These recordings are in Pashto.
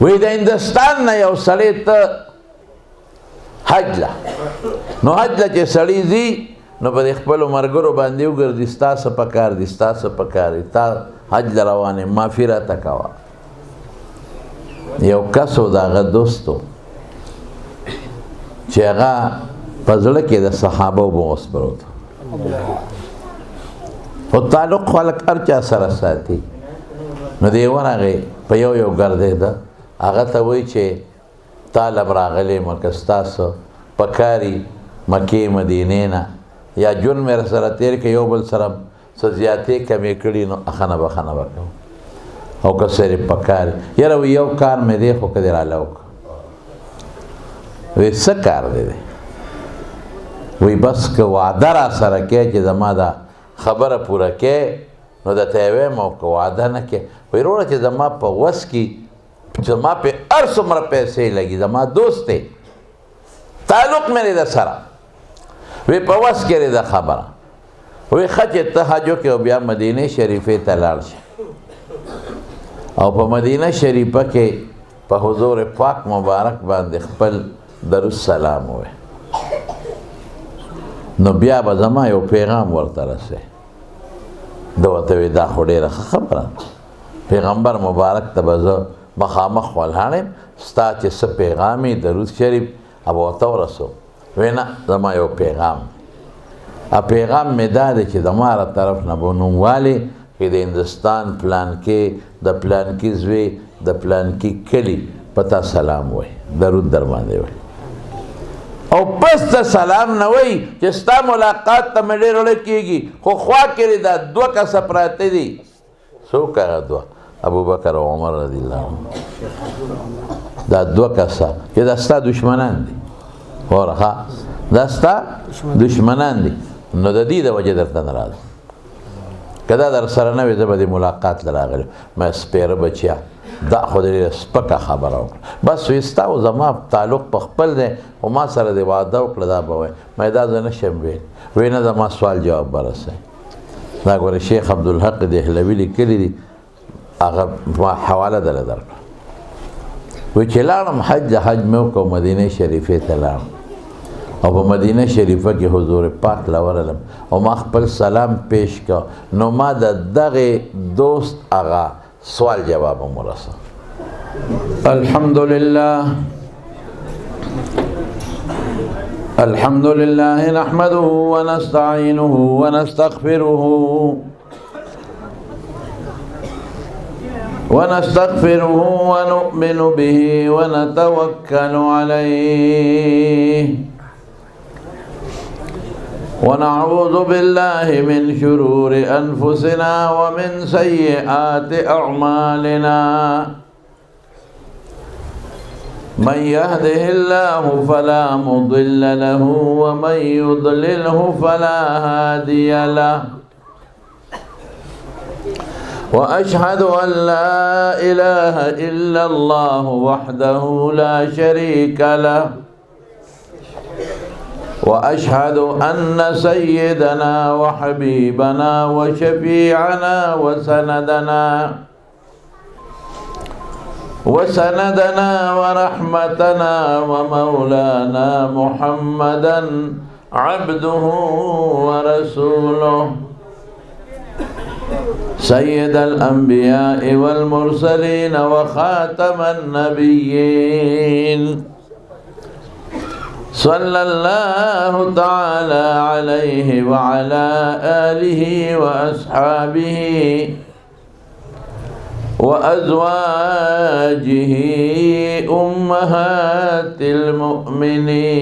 وی د هندوستان نه یو سړی ته حج له نو حج له چې سړی ځي نو په خپلو ملګرو باندې وګرځي ستا څه پکار دي ستا څه پکار دي تا حج له روان یم معافي راته کوه یو کس و د هغه دوست و چې هغه په زړه کې د صحابه بغض پروت خو تعلق خلک هر چا سره ساتي نو دی ورغی په یو یو ګرځېده هغه ته وایي چې طالب راغلی یم که ستاسو پکاري مکې مدینې نه یا ژوند مې سره تېر کړي یو بل سره څه زیاتې کمې کړي نو اخنه بخنه به کوم او که صرف پکاري یاره وایي یو کار مې دی خو که دې راله وکړه وایي څه کار دی دی وایي بس که وعده را سره کې چې زما دا خبره پوره کې نو درته یې وایم او که وعده نه کې وایي وروره چې زما په وس کې زما پې هر څومره پیسې لګي زما دوست دی تعلق مې دی د سره وی په وس کې دی دا خبره وی ښه چې ته حج وکړې او بیا مدینې شریفې ته لاړ شې او په مدینه شریفه کې په حضور پاک مبارک باندې خپل درود سلام ووایې نو بیا به زما یو پیغام ورته رسې ده ورته وی دا خو ډېره ښه خبره پیغمبر مبارک ته به زه مخامخ ولاړ یم ستا چې څه پیغام یې درود شریف به ورته ورسو وی نه زما یو پیغام پیغام مې دا دی چې زما هره طرف نه به نوموالې کې د هندوستان پلانکې د پلانکي زوی د پلانکي کلي په تا سلام وایي درود در باندې وایي او بس ته سلام نه وایي چې ستا ملاقات ته مې ډېر زړه کېږي خو خوا کې دا دوه کسه پراته دي څوک هغه دوه ابوبکر او عمر رضی الله عنه دا دوه کسه چې دا ستا دشمنان دي وره دا ستا دشمنان دي نو د دې د وجې درته نه راځم که دا در سره نه وي زه به دې ملاقات له راغلی مې سپېره بچیا دا خو ډېره سپکه خبره وکړه بس وایي ستا او زما تعلق په خپل دی خو ما سره دې وعده وکړه دا به وایي مې دا زه نه شم ویل وایي نه زما سوال جواب به رسوي دا ګوره شیخ عبدالحق دهلوي لیکلي دي هغه ما حواله دله درکړه وایي چې لاړم حج د حج مې وکړ مدینې شریفې ته لاړم او په مدینه شریفه کې حضور پاک له ورغلم او ما خپل سلام پیش کړ نو ما د دغې دوست هغه سوال جواب هم ورسه الحمد لله نحمده ونستعينه ونستغفره ونؤمن به ونتوكل عليه ونعوذ بالله من شرور أنفسنا ومن سيئات أعمالنا من يهده الله فلا مضل له ومن يضلله فلا هادي له وأشهد أن لا إله إلا الله وحده لا شريك له وأشهد أن سيدنا وحبيبنا وشفيعنا وسندنا ورحمتنا ومولانا محمدا عبده ورسوله سيد الأنبياء والمرسلين وخاتم النبيين صلى الله تعالى عليه وعلى آله وأصحابه وأزواجه أمهات المؤمنين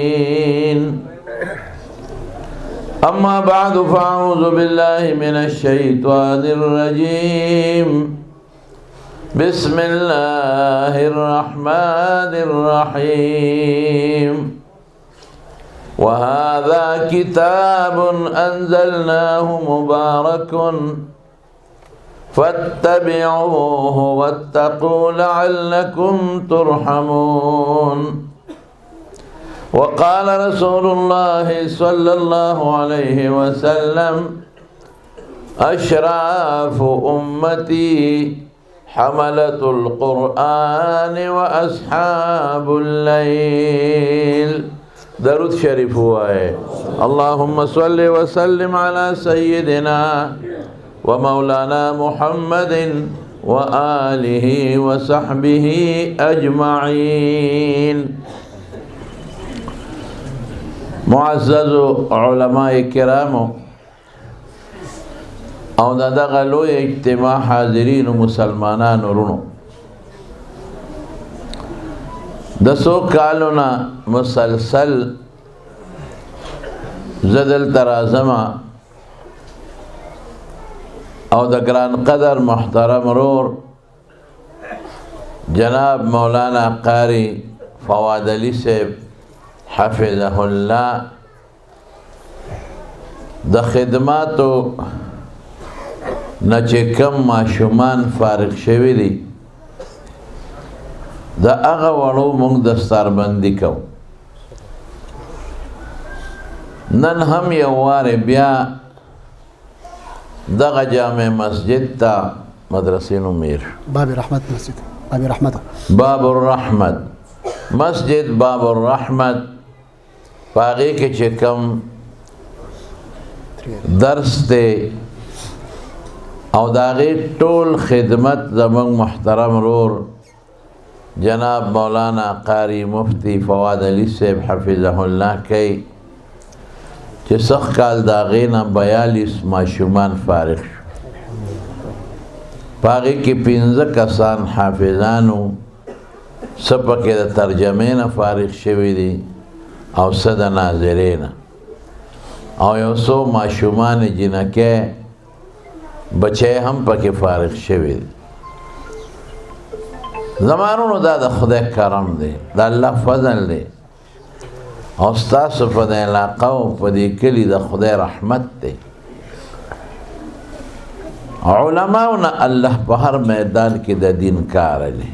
أما بعد فأعوذ بالله من الشيطان الرجيم بسم الله الرحمن الرحيم وهذا كتاب أنزلناه مبارك فاتبعوه واتقوا لعلكم ترحمون وقال رسول الله صلى الله عليه وسلم أشراف أمتي حملة القرآن وأصحاب الليل. درود شریف ہوا ہے. اللهم صل وسلم على سيدنا ومولانا محمد وآله وصحبه أجمعين. معزز علماء کرامو او دا دغه لوی اجتماع حاضرین و مسلمانان ورونو، د څو کالونه مسلسل زدل ترازمه او د ګران قدر محترم رور جناب مولانا قاری فواد علی صاحب حفظه الله د خدماتو نه چې کم ماشومان فارغ شوي دي د هغه وړو موږ دستاربندي کوو. نن هم یو وارې بیا دغه جامع مسجد ته مدرسې نوم یې باب رحمت مسجد، باب رحمت، باب الرحمت مسجد، باب الرحمت. په هغې کې چې کم درس دی او د هغې ټول خدمت زموږ محترم رور جناب مولانا قاری مفتی فواد علی صاحب حفظه الله کوي چې سخت کال د هغې نه 42 ماشومان فارغ شو. په هغې کې 15 کسان حافظانو، څه پکې د ترجمې نه فارغ شوي دي او څه د ناظرې نه، او یو څو ماشومان جنکۍ بچه هم پکې فارغ شوي دي. زمانونو دا د خدای کرم دی، د الله فضل دی، او ستاسو په د علاقه او په دې کلي د خدای رحمت دی. علماونه الله په هر میدان کې د دین کار دی،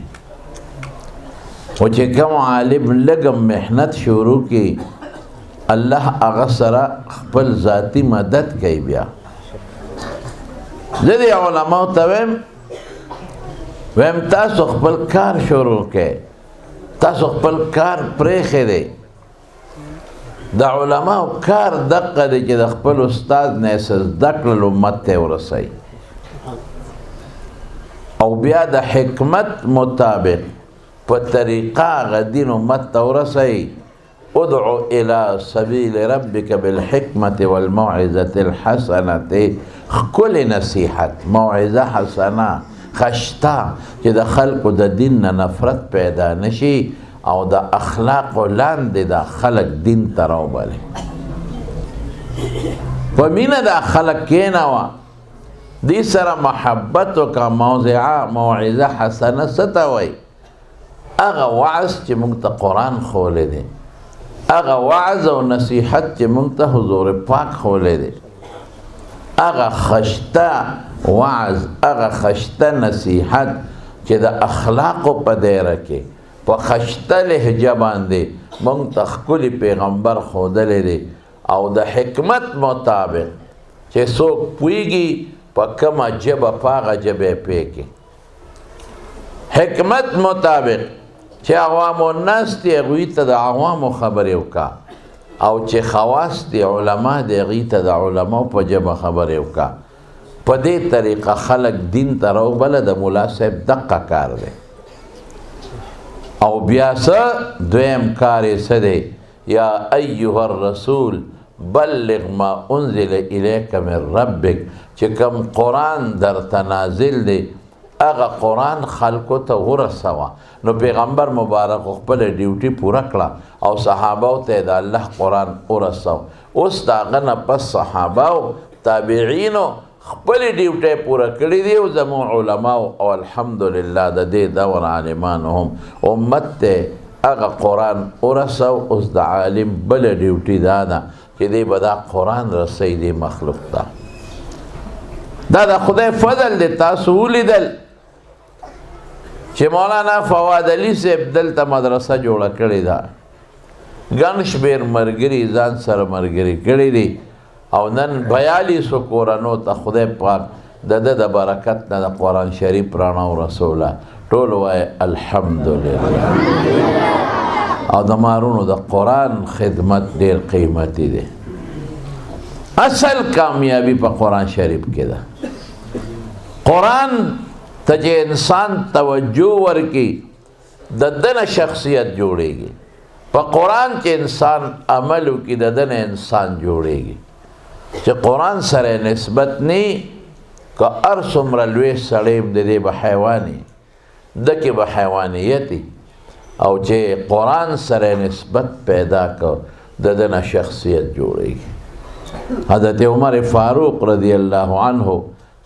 او چې کوم عالم لږ محنت شروع کړي الله هغه سره خپل ذاتي مدد کوي. بیا زه دې علماو ته ویم تاسو خپل کار شروع کړئ، تاسو خپل کار پرېښی. د علماو کار دقه دی چې د خپل استاد نه یې څه زده کړل امت ته ورسوي، او بیا د حکمت مطابق په طریقه هغه دین امت ته ورسوي. ادعو الى سبیل ربک بالحکمت والموعظة الحسنة. ښکلې نصیحت، موعظه حسنه، خشته چې د خلکو د دین نه نفرت پیدا نشي، او د اخلاقو لاندې د خلک دین ته راوبلي. په مینه د خلک کېنوه، دې سره محبت وکړه. موعظه حسنه څه ته وایي؟ هغه وعظ چې موږ ته قرآن ښولی دی، هغه وعظ او نصیحت چې موږ ته حضور پاک ښولی دی، هغه خشته وعظ، هغه خشته نصیحت چې د اخلاقو په دایره کې په خشته لهجه باندې موږ ته ښکلي پیغمبر ښودلی دی، او د حکمت مطابق چې څوک پوهېږي په کومه ژبه په هغه ژبه یې پوهېږي. حکمت مطابق چې عوامو الناس دي هغوی ته د عوامو خبرې وکړه، او چې خواص دي علما دي هغوی ته د علماو په ژبه خبرې وکړه. په دې طریقه خلک دین ته راوبله. د ملا صاحب دقه کار دی. او بیا څه دویم کار یې څه دی؟ یا ایها الرسول بلغ ما انزل الیک من ربک. چې کوم قرآن درته نازل دی هغه قرآن خلکو ته ورسوه. نو پیغمبر مبارک خپل ډیوټي پوره کړه او صحابهو ته د الله قرآن ورسو. اوس د هغه نه پس صحابهو تابعینو خپل ډیوټي پوره کړي دي، او زموږ علماو او الحمدلله د دې دور عالمانو هم امت ته هغه قرآن ورسو. اوس د عالم بل ډیوټي دا ده چې دی به دا قرآن رسوي دی مخلوق ته. دا د خدای فضل دی. تاسو ولیدل چې مولانا فواد علی صاحب دلته مدرسه جوړه کړې ده، ګڼ شمېر ملګري ځان سره ملګري کړي دي، او نن 42 کورنو ته خدای پاک د د برکت نه د قرآن شریف رڼا او رسوله ټول وایي الحمدلله. او د مارونو د قرآن خدمت ډېر قیمتي دی. اصل کامیابی په قرآن شریف کې ده. قرآن ته چې انسان توجه ورکي د دنه شخصیت جوړیږي. په قرآن چې انسان عمل وکړي د دنه انسان جوړیږي. چې قرآن سره نسبت نی که هر څومره لوی سړی د دې به حیواني د کې به حیوانیتي او چې قرآن سره نسبت پیدا کړ د دنه شخصیت جوړیږي. حضرت عمر فاروق رضی الله عنه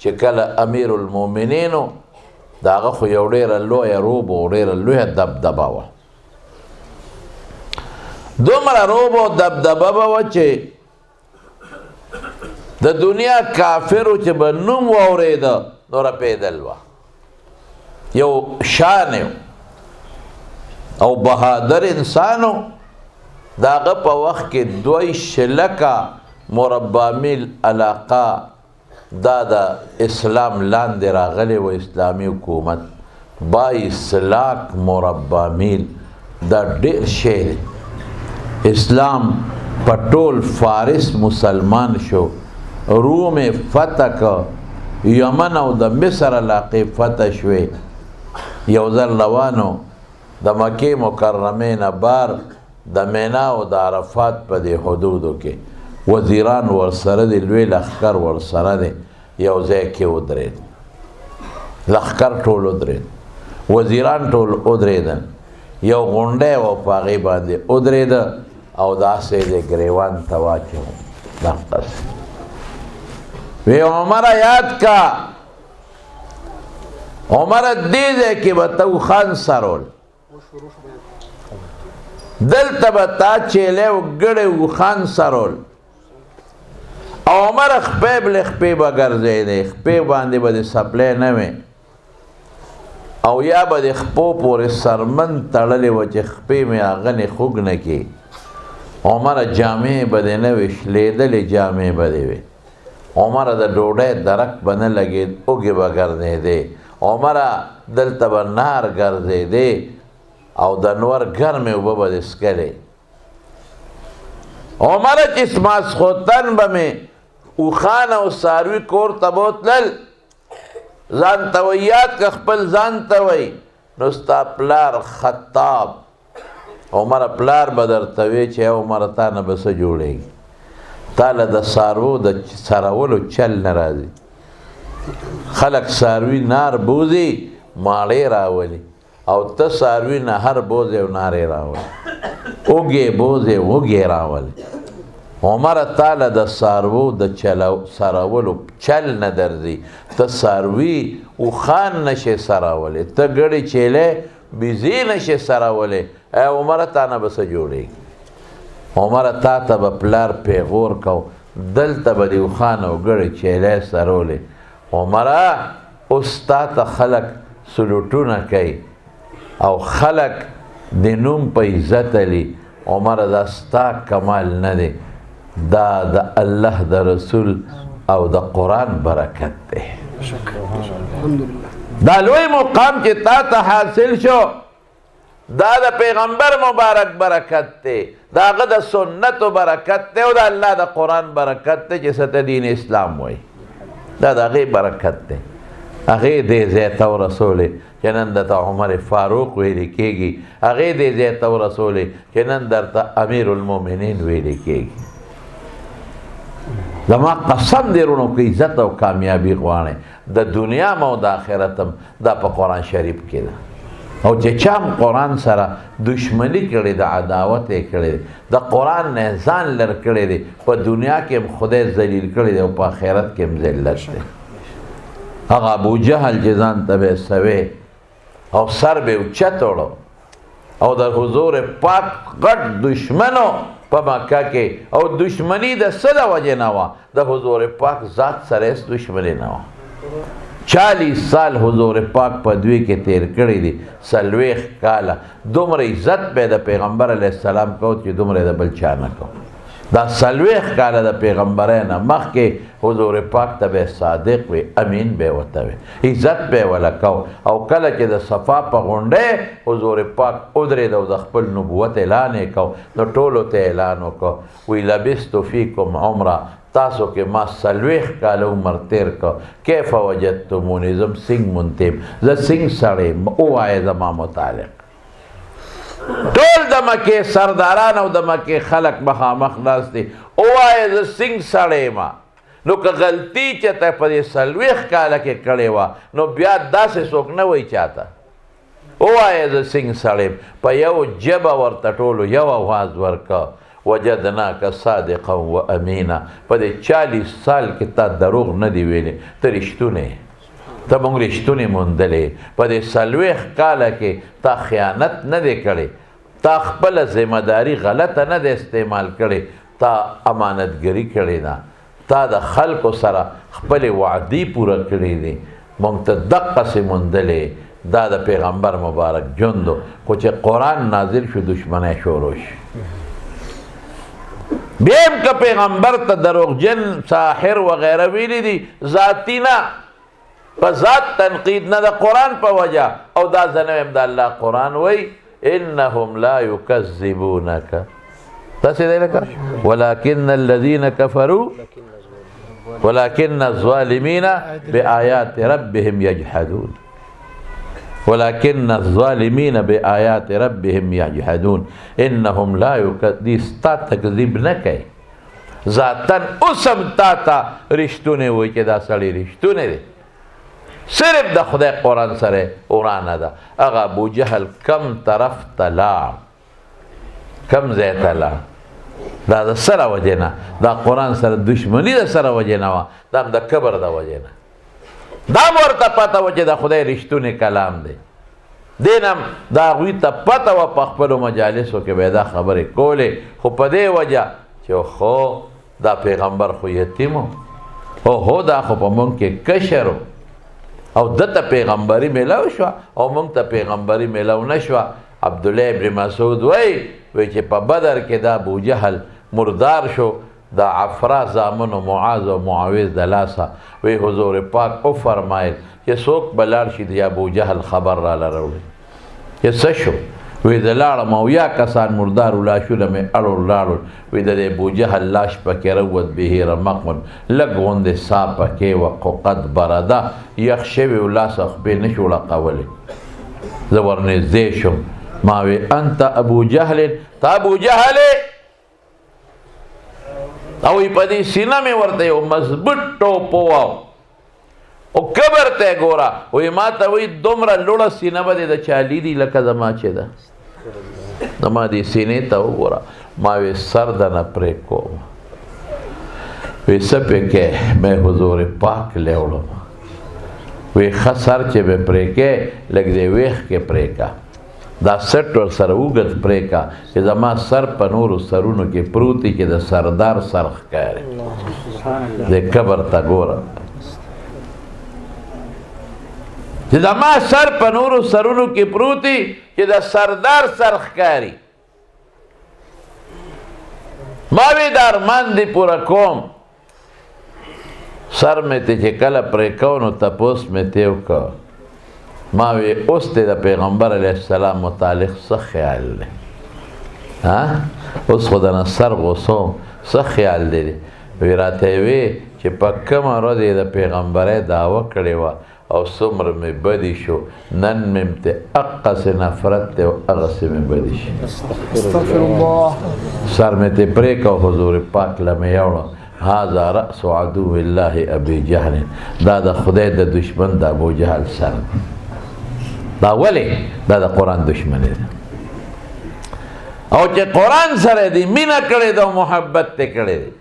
چې کله امیر المؤمنین د هغه خو یو ډېره لویه روب او ډېره لویه دبدبه وه. دومره روب او دبدبه به وه چې د دنیا کافرو چې به نوم واورېده نو رپېدل وه. یو شان او بهادر انسانو د هغه په وخت کې 2 لکه مربع میل علاقه دا د اسلام لاندې راغلی و. اسلامي حکومت 22 لاک مربع میل دا ډېر شی دی. اسلام په ټول فارس مسلمان شو. روم فتح که یمن او د مصر علاقې فتح شوې. یو ځل روانو د مکې مکرمې نه بار د مینا او د عرفات په دې حدودو کې وزیران ورسره دی، لوی لښکر ورسره دی. یو ځای کې ودرېد، لښکر ټول ودرېد، وزیران ټول ودرېدل. یو غونډی و په هغې باندې ودرېده او داسې د ګریوان ته واچوه دقسې. وی عمره یاد کا، عمره دې ځای کې به ته اوښان څرول، دلته به تا چیلی او ګړی اوښان څرول. او عمر خپې بلې خپې به ګرځېدې، خپې باندې به د څپلی نه وې او یا به د خپو پورې سرمن تړلې وه چې خپې مې هغه نه خوږ نه کړي. عمره جامې به دې نه وې، شلېدلې جامې به دې وې. عمره د ډوډۍ درک به نه لګېد، اوږې به ګرځېدې. عمره دلته به نار ګرځېدې او د نور ګرمې اوبه به دې څکلې. عمره چې ماسخوتن به مې اوښان او څاروي کور ته بوتلل، ځان ته وی یاد که خپل ځان ته وی نو ستا پلار خطاب عمره پلار به درته وی چې عمره تا نه به څه جوړېږي، تا له د څاروو د څرولو چل نه راځي. خلک څاروي نار بوځي ماړې راولي او ته څاروي نهر بوځې او نارې راولي، اوږې بوځې اوږې راولي. عمره تا له د څاروو د څرولو چل نه درځي، ته څاروي اوښان نشې څرولی، ته ګړې چیلی بیزې نشې څرولی. ای عمره تا نه به څه جوړېږي؟ عمره تا ته به پلار پیغور کو، دلته به دې اوښان او ګړې چیلی څرولې. عمره اوس تا ته خلک سلوټونه کوي او خلک د نوم په عزت علي. عمره دا ستا کمال نه دی، دا د الله د رسول او د قرآن برکت دی. دا لوی مقام چې تا ته حاصل شو دا د پیغمبر مبارک برکت دی، دا هغه د سنتو برکت دی او د الله د قرآن برکت دی چې څه دین اسلام وایي. دا د هغې برکت دی. هغې دې ځای ته ورسولې چې نن درته عمر فاروق ویلې کېږي، هغې دې ځای ته ورسولې چې نن درته امیر المؤمنین ویلې کېږي. زما قسم دی رونو که عزت او کامیابي غواړئ د دنیا او د آخرت هم دا په قرآن شریف کې ده. او چې چا هم قرآن سره دشمني کړې ده، عداوت یې کړی دی، د قرآن نه ځان لر کړی دی، په دنیا کې هم خدای ذلیل کړی دی او په آخرت کې هم ذلت دی. هغه ابو جهل چې ځان ته به سوی او سر به اوچت وړو او د حضور پاک غټ دشمنو په مکه کې او دشمنی د څه د وجې نه وه؟ د حضور پاک ذات سره هېڅ دشمني نه وه. 40 سال حضور پاک په دوی کې تیر کړی دي، 40 کاله. دومره عزت به د پیغمبر علیه السلام کو چې دومره د بل چا نه کو. دا سلویخ کاله د پیغمبرانه مخکې حضور پاک ته به صادق وي امین به ورته وي عزت به یې وله کو او کله چې د صفا په غونډۍ حضور پاک ودرېد او د خپل نبوت اعلان یې کو نو ټولو ته اعلان وکړو وی لبستو فیکم عمره تاسو کې ما سلویخ کاله عمر تیر کو کیف وجدتمونی زم سنگ منتیم زه سنگ سړی ووایه زما متعلق ټول د مکې سرداران او د مکې خلک مخامخ ناست دي ووایه زه سنگ سړی ما نو که غلطي چې ته په دې څلوېښت کاله کې کړې وه نو بیا داسې څوک نه وایي چاته ووایه زه سنگ سړی په یو ژبه ورته ټولو یو اواز ورکه وجدناک صادقا و امینا په دې 40 سال کې تا دروغ نه دی ویلی ته رښتونی ته مونږ رښتونې موندلې په دې 40 کاله کې تا خیانت نه دی کړی تا خپله ذمهداري غلطه نه دی استعمال کړې تا امانتګري کړې ده تا د خلکو سره خپلې وعدې پوره کړې دي مونږ ته دقسې موندلې دا د پیغمبر مبارک ژوند خو چې قرآن نازل شو دشمنی شروع شي بیا هم که پیغمبر ته دروغجن ساحر وغیره ویلي دي ذاتي نه په ذات تنقید نه د قرآن په وجه او دا زه نه ویم د الله قرآن وی انهم لا یکذبونک تاسې دی لکه ولکن الذین کفروا ولكن الظالمين بآيات ربهم يجحدون ولكن الظالمين بآيات ربهم يجحدون إنهم لا تكذب نکي ذاتن اسم تاتا رشتونه وي چې دا سړی رشتونه دی صرف د خدای قرآن سره ورانه ده هغه ابو جهل کم طرف ته لاړ کم ځای ته لاړ دا د سره وجې نه دا قرآن سره دشمني د سره وجې نه وه دا هم د کبر د وجې نه دا هم ورته پته وه چې د خدای رښتونی کلام دی دین هم دا هغوی ته پته وه په خپلو مجالسو کې به یې دا خبرې کولې خو په دې وجه چې خو دا پیغمبر خو یتیم و هو دا خو په مونږ کې کشر و او ده ته پیغمبري میلاو شوه او مونږ ته پیغمبري میلاو نه شوه عبدالله ابن مسعود وی چې په بدر کې دا ابو جهل مردار شو دا عفرا زامن و معاذ و معاوض د لاسه وی حضور پاک او فرمایل چې څوک به لاړ شي د ابو جهل خبر راله راوړي چې څه شو وی د لاړم او یا کسان مردارو لاشونه مې اړول لاړل وی د ابو جهل لاش پکې روت به رمقن لږ غوندې سا پکې وه خو قد برده یخ شوي و لاس خپې نه شو لقولی زه ورنږدې شم ما وی انت ابو جهل تا ابو جهل او په دې سینه مې ورته یو مضبوط ټوپ وواو او کبر ته ګوره وی ما ته وی دومره لوړه سینه به دې د چا لیدي لکه زما چې ده زما دې سینې ته وګوره ما وی سر د نه پرې کوم وی څه پکې مې حضور پاک لیوړم وی ښه سر چې به پرې کې لږ دې ویښ کې پرې کا دا سټ ور سره اوږد پرې کا چې زما سر په نورو سرونو کې پروتي چې د سردار سر ښکاري د قبر ته ګوره چې زما سر په نورو سرونو کې پروتي چې د سردار سر ښکاري ما وی د ارمان دې پوره کوم سر مې ته چې کله پرې کو نو تپوس مې ته وکړ ما وی اوس ته د پیغمبر علیه السلام متعلق څه خیال دی اوس خو د سر غوسوم څه خیال دی وی راته وی چې په کومه ورځ یې د پیغمبرۍ دعوه کړې وه او څومره مې بدي شو نن مې ته اقصې نفرت دی او هغسې مې بدي شي استغفر الله سر مې ته پرې کو حضور پاک له مې یوړه هذا رأس عدو الله ابي جهل دا د خدای د دشمن د ابو جهل سر دا ولې دا د قرآن دشمنی ده او چې قرآن سره دې مینه کړې ده او محبت ته کړې دی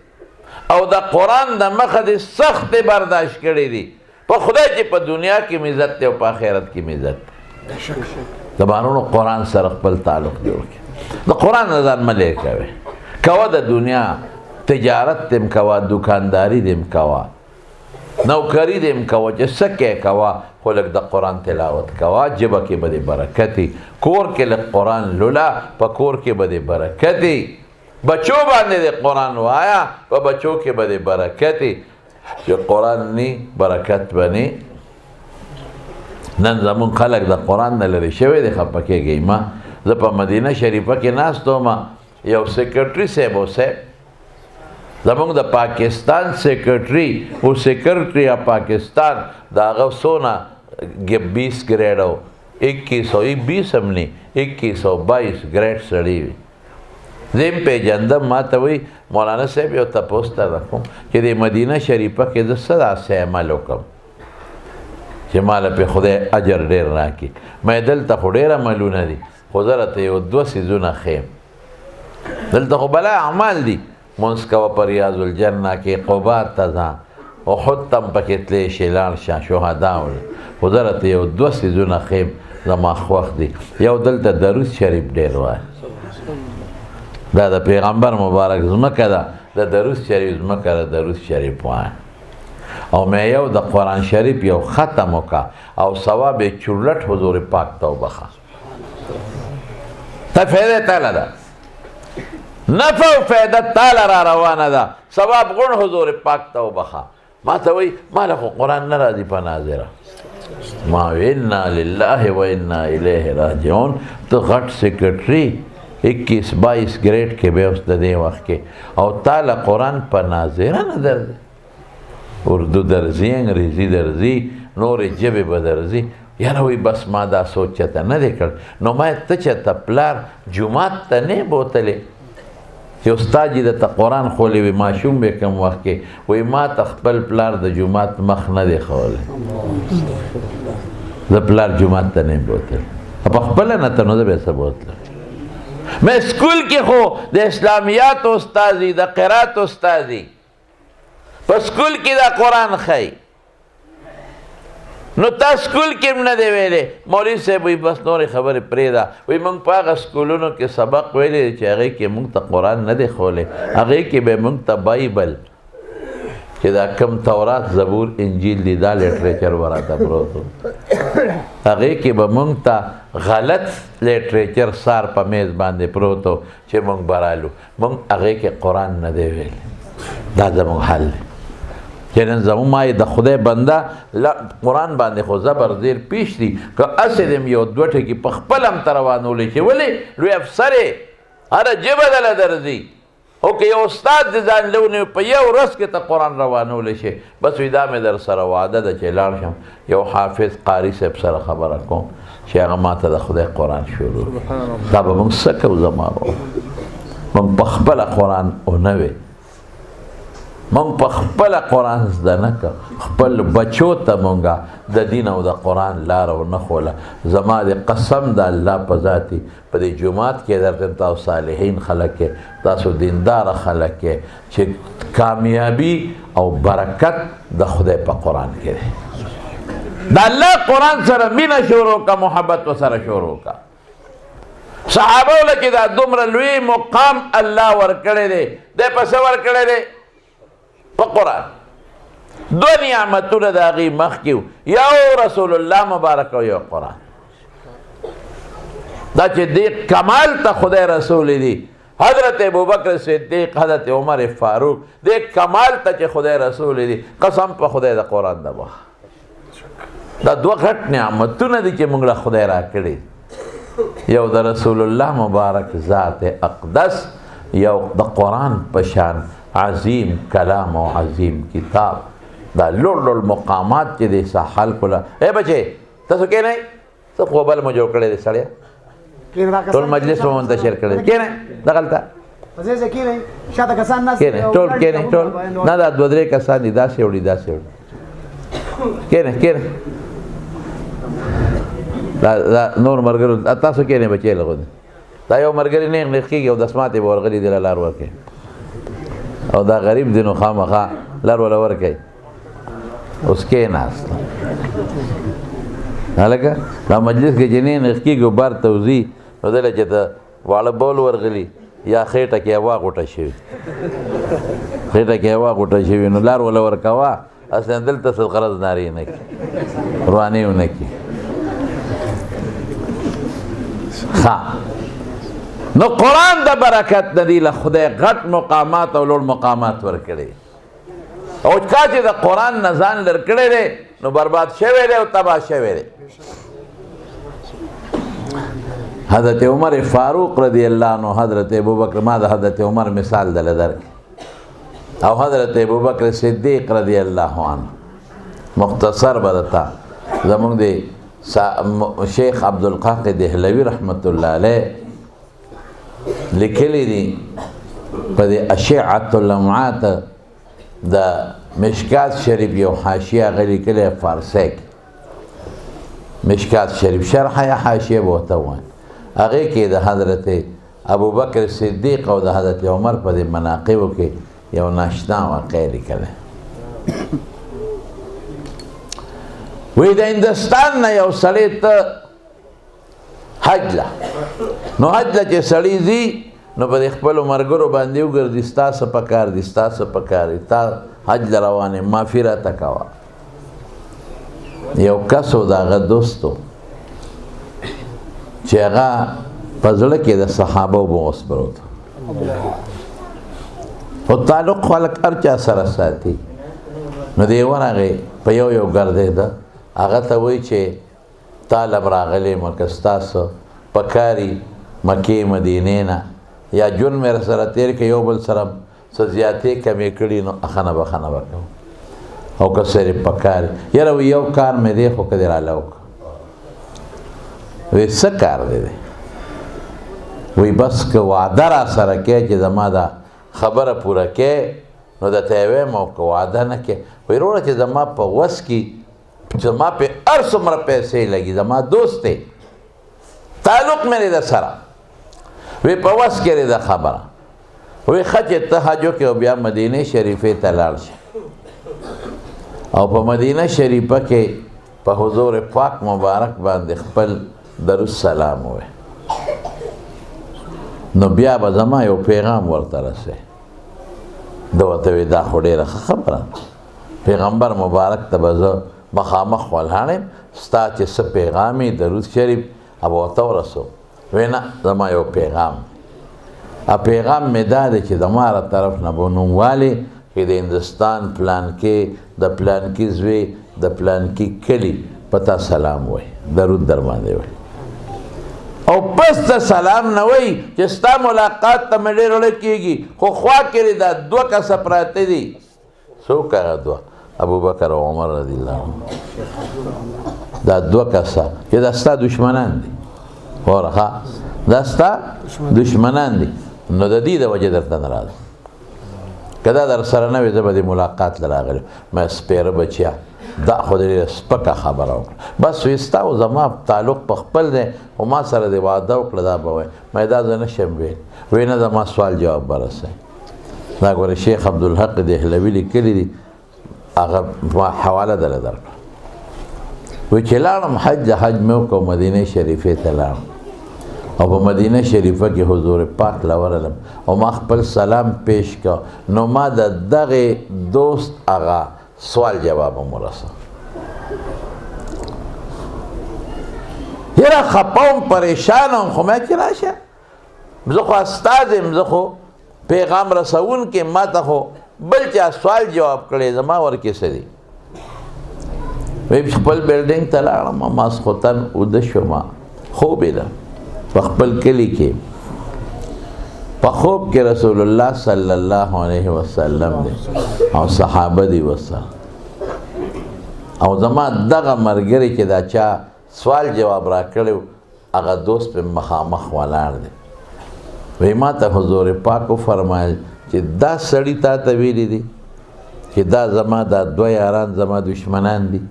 او د قرآن د مخه دې سخت برداشت کړې دي په خدای چې په دنیا کې مې عزت دی او په آخرت کې مې عزت دی د بارونو قرآن سره خپل تعلق جوړ کړي د قرآن نه ځان مه لرې کوې کوه د دنیا تجارت دې م کوه دکانداري دې م کوه نوکری دې م کوه چې څه کې کوه خو لږ د قرآن تلاوت کوه ژبه کې به دې برکت وي کور کې لږ قرآن لوله په کور کې به دې برکت وي بچو باندې د قرآن وایا په بچو کې به د برکت چې قرآن نی برکت بنی نن زمون خلک د قرآن نه لرې شوی دی خفه کېږئ ما زه په مدینه شریفه کې ناست وم یو سیکرټري صاحب و صاحب زمونږ د پاکستان سیکرټري او سیکرټري آف پاکستان د هغه څونه 20 ګریډ و 2120 هم نه 2122 ګریډ سړی وي زه یې پېژندم ما ته وایي مولانا صاحب یو تپوس درته کوم چې د مدینه شریفه کې زه څه داسې عمل وکړم چې ماله پې خدای اجر ډېر راکړي مې دلته خو ډېر عملونه دي خو زه راته یو 2 څیزونه ښیم دلته خو بلا اعمال دي مونځ کوه په ریاض الجنه کې قبا ته ځه احد ته هم پکې تللی شې لاړ شه شهدا خو زه راته یو 2 څیزونه ښیم زما خوښ دي یو دلته درود شریف ډېر وایه دا د پیغمبر مبارک ځمکه ده د درود شریف ځمکه ده درود شریف وایه او مې یو د قرآن شریف یو ختم وکړه او ثواب یې چورلټ حضور پاک ته وبخه ته فایده تاله ده نفع او فایده تاله را روانه ده ثواب غون حضور پاک ته وبخه ما ته وایي ما له خو قرآن نه راځي په ناظره ما وی انا لله و انا الیه راجعون ته غټ سیکرټري 21-22 ګریډ کې به اوس د دې وخت کې او تاله قرآن په ناظره نه درځي اردو درځي انګریزي درځي نورې ژبې به درځي یاره وایي بس ما دا سوچ چېرته نه دی کړ نو ما ته چېرته پلار جومات ته نه بوتلې چې استاد یې درته قرآن خولی وي ماشوم به کم وخت کې وایي ما ته خپل پلار د جومات مخ نه دی ښولی زه پلار جومات ته نه بوتل په خپله نه ته نو زه به څه بوتلم مې سکول کې خو د اسلامیات استادي د قرات استادي په سکول کې دا قرآن ښایي نو تا سکول کې هم نه دی ویلی مولوي صاحب وایي بس نورې خبرې پرېږده وایي موږ په هغه سکولونو کې سبق ویلی چې هغې کې موږ ته قرآن نه دی ښولی هغې کې به موږ ته بایبل چې دا کم تورات زبور انجیل دی دا لیټریچر به راته پروت و هغې کې به موږ ته غلط لیټریچر سار په میز باندې پروت و چې موږ به رالو موږ هغې کې قرآن نه دی ویلی دا زموږ حل دی چې نن زموږ ما د خدای بنده قرآن باندې خو زبر زیر پیش دي که هسې دې یو 2 ټکي په خپل هم ته روانولی چې ولې لوی افسر یې هره ژبه دله درځي او که یو استاد دې ځان لونی په یو ورځ کې ته قرآن روانولی شي بس وي دا مې در سره وعده ده چې لاړ شم یو حافظ قاري صاحب سره خبره کوم چې هغه ما ته د خدای قرآن شروع دا به موږ څه کوو زما موږ په خپله قرآن ونه وی موږ په خپله قرآن زده نه که خپل بچو ته مونږه د دین او د قرآن لاره ونه ښوله زما د قسم د الله په ذاتي په دې جومات کې درته تاسو صالحین خلک کې تاسو دینداره خلک کې چې کامیابي او برکت د خدای په قرآن کې دی د الله قرآن سره مینه شروع که محبت ورسره شروع که صحابه له کې دا دومره لوی مقام الله ورکړی دی دی په څه ورکړی دی په قرآن 2 نعمتونه د هغې مخکې یو رسول الله مبارک او یو قرآن دا چې دې کمال ته خدای رسول دی حضرت ابوبکر صدیق حضرت عمر فاروق دې کمال ته چې خدای رسول دی قسم په خدای د قرآن د وخت دا 2 غټ نعمتونه دي چې موږ له خدای راکړي یو د رسول الله مبارک ذات اقدس یو د قرآن په شان عظیم کلام او عظیم کتاب دا لوړ مقامات چې دی سا خلکو له ای بچې تاسو کښېنئ څه خو بل مو جوړ کړی دی سړیه ټول مجلس مو منتشر کړی دی کښېنئ دغلته کښېنئ ټول کښېنئ ټول نه دا 2-3 کسان دي داسې وړي داسې وړي کښېنئ کښېنئ دا نور ملګرو تاسو کښېنئ بچې لغو دا یو ملګري نیغ نیغ کېږي او دسمات یې به ورغلي دي له لار ورکوي او دا غریب دی نو خامخا لار وله ورکوي اوس کېناست هلکه دا مجلس کې چې نیغ نیغ کېږي او بار ته وځي نو دله چې ته واړه بول ورغلي یا خېټه کې هوا غوټه شوي خېټه کې هوا غوټه شوي نو لار وله ورکوه اصلا دلته څه غرض نارې نه کړي روانې ونه کړي ښه نو قرآن د برکت نه دی له خدای غټ مقامات او لوړ مقامات ورکړي او چا چې د قرآن نه ځان لر کړی دی نو برباد شوی دی او تباه شوی دی حضرت عمر فاروق رضی الله عنه حضرت ابوبکر ما د حضرت عمر مثال دله درکړي او حضرت ابوبکر صدیق رضی الله عنه مختصر بدتا زمونږ د شیخ عبدالقاقی دهلوی رحمت الله علیه لیکلی دي په د اشعة اللمعات د مشکات شریف یو حاشیه هغه لیکلی فارسی کې مشکات شریف شرح یا حاشیه به ورته ووایم هغې کې د حضرت ابوبکر صدیق او د حضرت عمر په د مناقبو کې یو ناشنا واقع لیکلی وی د هندوستان نه یو سړی ته حج له نو حج له چې سړی ځي نو په د خپلو ملګرو باندې وګرځي ستا څه پکار دي ستا څه پکار دي تا حج له روان یم معافي راته کوه یو کس و د هغه دوست و چې هغه په زړه کې د صحابه بغض پروت خو تعلق خلک هر چا سره ساتي نو دی ورغې په یو یو ګرځېده هغه ته وایي چې طالب راغلی مکه ستاسو پکاري مکې مدینې نه یا جون مې سره تیر کې یو بل سره څه زیاتې کمې کړي نو اخنه بخنه به کوم او که صرف پکاري یاره وی یو کار مې دی خو که دې راله وکړه وی څه کار دی وی بس که وعده را سره کې چې زما دا خبره پوره کې نو درته یې وایم او که وعده نه کې وی وروره چې زما په وس کې زما پہ هر څومره پیسې لګي زما دوست دی تعلق مې دی د سره وی په وس کې دی د خبره وی ښه چې ته حج وکړې او بیا مدینې شریفې ته لاړ شه او په مدینه شریفه کې په حضور پاک مبارک باندې خپل درالسلام ووایه نو بیا به زما یو پیغام ورته رسې ده ورته وی دا خو ډېره ښه خبره پیغمبر مبارک ته به زه مخامخ ولاړ یم ستا چې څه پیغام یې درود شریف به ورته ورسو وی نه زما یو پیغام پیغام مې دا دی چې زما هره طرف نه به نوموالې چې د هندوستان پلانکې د پلانکي زوی د پلانکي کلي په تا سلام وایي درود در باندې وایي او پس د سلام نه وایي چې ستا ملاقات ته مې ډېر زړه کېږي خو خوا کې دا دوه کسه پراته دي څوک هغه دوه ابوبکر او عمر رضی الله عنه دا دوه کسه چې دا ستا دشمنان دي وره دا ستا دشمنان دي نو د دې د وجې درته نه راځم که دا در سره نه وي زه به د ملاقات له راغلی مې سپېره بچیا دا خو ډېره سپکه خبره وکړه بس وایي ستا او زما تعلق په خپل دی خو ما سره دې وعده وکړه دا به وایي مې دا زه نه شم ویل وایي نه زما سوال جواب به رسوي دا ګوره شیخ عبدالحق دهلوي لیکلي دي هغه ما حواله دله درکړه وایي چې لاړم حج مې وکړ مدینې شریفې ته لاړم او په مدینه شریفه کې حضور پاک لورلم او ما خپل سلام پیش کا نو ما د دغه دوست هغه سوال جواب مرسه یره خپم پریشانم خو مې چې راشه زه خو استاد یم زه خو پیغام رسون کې ما ته خو بل چا سوال جواب کړی زما ورکې څه دي وی خپل بلډینګ ته لاړم ماسخوتن اوده شوم خوب یې ده په خپل کلي کې په خوب کې رسول الله صلی الله علیه وسلم دی او صحابه دی ورسره او زما دغه ملګری چې دا چا سوال جواب را کړی هغه دوست په مخامخ ولاړ دی وی ما ته حضور پاک وفرمایل چې دا سړي تا ته ویلي دي چې دا زما دا دوه یاران زما دشمنان دي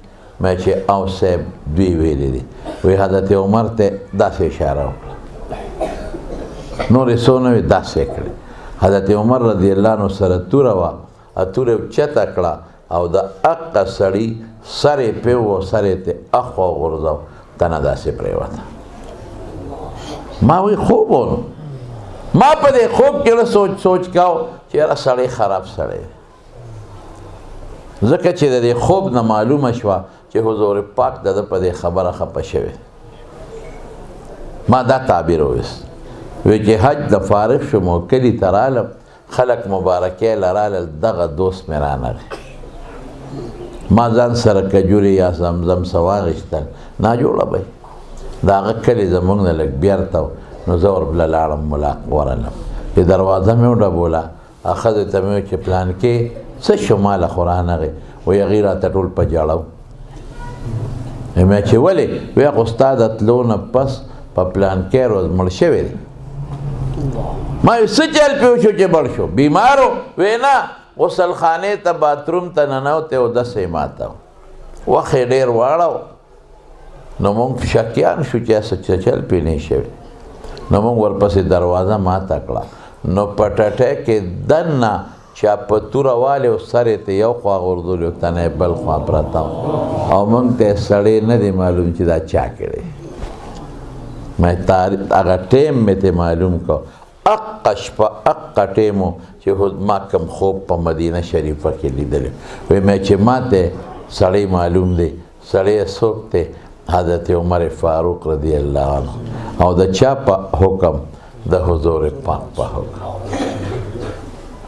مې چې او صاحب دوی ویلي دي وی حضرت عمر ته داسې اشاره وکړه نورې څو نه وي داسې کړې حضرت عمر رضی الله عنه سره توره وه توره چته کړه او د اقه سړي سر یې پې و سر یې ته اخوا غورځو تنه داسې پرېوته ما وی خوب و نو ما په دې خوب کې سوچ کاو چې یاره سړی خراب سړی ځکه چې د دې خوب نه معلومه شوه چې حضور پاک د ده په دې خبره خفه شوی ما دا تعبیر وویست وی چې حج د فارغ شوم او کلي ته رالم خلک مبارکۍ له رالل دغه دوست مې رانغی ما ځان سره کجورې یا زمزم څه واخیستل ناجوړه به د هغه کلي زموږ نه لږ بیرته نو زه وربله لاړم ورلم چې دروازه مې وډبوله ښځې ته مې ویل چې پلانکې څه شو ماله خو رانغې وایي هغې راته ټول په ژړو مې چې ولې وی خو ستا د تلو نه پس په پلانکې روز مړ شوی دی ما وی څه چل پې وشو چې مړ شو بیمار و وی نه غسل خانې ته باتروم ته ننوتی او دسې ماته وخت یې ډېر واړه نو موږ شکیان شو چې څه چل پې نه شوی نو موږ ورپسې دروازه ماته کړه نو په ټټۍ کې دننه چا په توره والې او سر یې ته یو خوا غورځولي او تنه یې بل خوا پرته او موږ ته یې سړی نه دی معلوم چې دا چا کړی هغه ټیم مې ته معلوم کړ اقه شپه اقه ټیم و چې ما کوم خوب په مدینه شریفه کې لیدلی وی مې چې ما ته سړی معلوم دی سړی یې څوک دی حضرت عمر فاروق رضی الله عنه او د چا په حکم د حضور پاک په حکم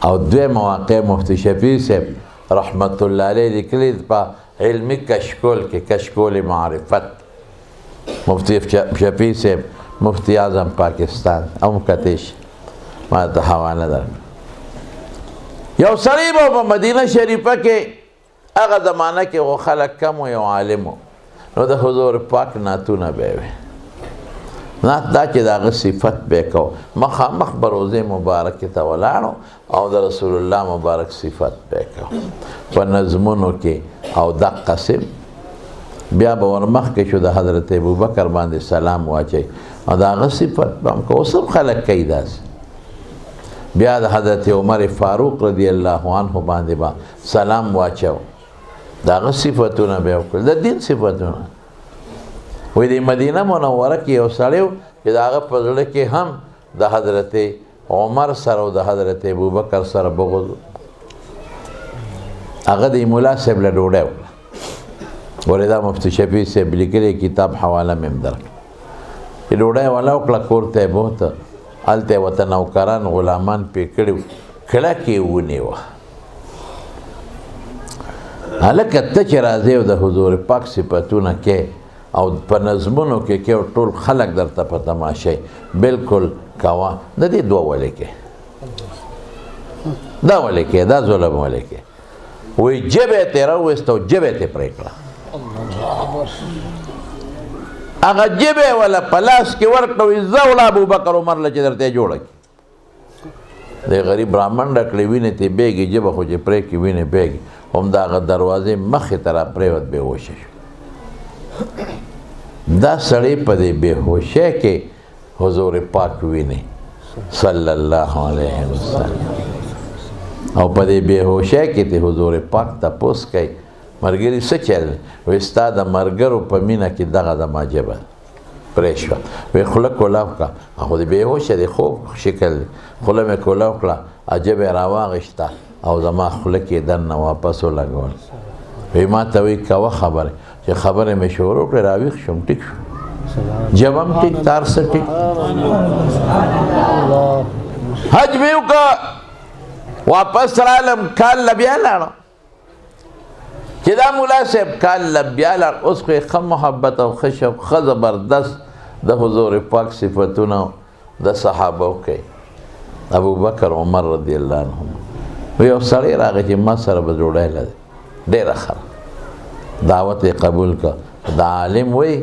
او دوی مواقع مفتی شفیع صاحب رحمت الله علیه لیکلي په علمي کشکول کې کشکول معرفت مفتی شفیع صاحب مفتی اعظم پاکستان او مکتش ما ته حواله در یو سړی به په مدینه شریفه کې هغه زمانه کې خو خلک کم و یو عالم و نو د حضور پاک نعتونه به وي نعت دا چې د هغه صفت به کو مخامخ به روضې مبارکې ته ولاړو او د رسول الله مبارک صفت به کو په نظمونو کې او دقسې بیا به ورمخکې شو د حضرت ابوبکر باندې سلام واچوي او د هغه صفت به هم که اوس هم خلک کوي داسې بیا د حضرت عمر فاروق رضی الله عنه باندې به سلام واچو د هغه صفتونه به یې وکړل د دین صفتونه وی د مدینه منوره کې یو سړی و چې د هغه په زړه کې هم د حضرت عمر سره او د حضرت ابوبکر سره بغض هغه د مولا صاحب له ډوډۍ وکړه ولې دا مفتی شفیع صاحب لیکلی کتاب حواله مې هم درکړه چې ډوډۍ والا وکړه کور ته یې بوته هلته یې ورته نوکران غلامان پرې کړي وو کلکې یې ونیوه هلکه ته چې راځې او د حضور پاک صفتونه کې او په نظمونو کې کې ټول خلک درته په تماشای بالکل کوه د دې دوه ولې کې دا ولې کې دا ظلم ولې کې وی جبې ته راوست او جبې ته پرې کړه هغه جبې ولا پلاس کې ورکړه وی زه ولا ابوبکر عمر له چې درته جوړه کړي د غریب برهمن ډکړې وینې ته بیږي جبه خو چې پرې کې وینې بیږي هم د هغه دروازې مخې ته را پرېوت بېهوشه شو دا سړی په دې بېهوشۍ کې حضور پاک ویني صلی الله علیه وسلم او په دې بېهوشۍ کې ته حضور پاک تپوس کوي ملګري څه چل وایي ستا د ملګرو په مینه کې دغه زما ژبه پرې شوه وایي خوله کولاو کړه خو د بېهوشه دی خوب شکل دی خوله مې کولاو کړه ژبه یې راواغېسته او زما خوله کې دننه واپس ولګول وایي ما ته وایي کوه خبرې چې خبرې مې شروع کړې راویښ شوم ټیک شو جبم ټیک تار څه ټیک حج مې وکړه واپس رالم کال له بیا لاړم چې دا ملا صاحب کال له بیا لاړ اوس خو یې ښه محبت او ښه شوق ښه زبردست د حضور پاک صفتونه د صحابو کوي ابوبکر عمر رضی الله عنهم یو سړی راغی چې ما سره به ډوډۍ لري ډېره ښه دعوت یې قبول کړه دا عالم وی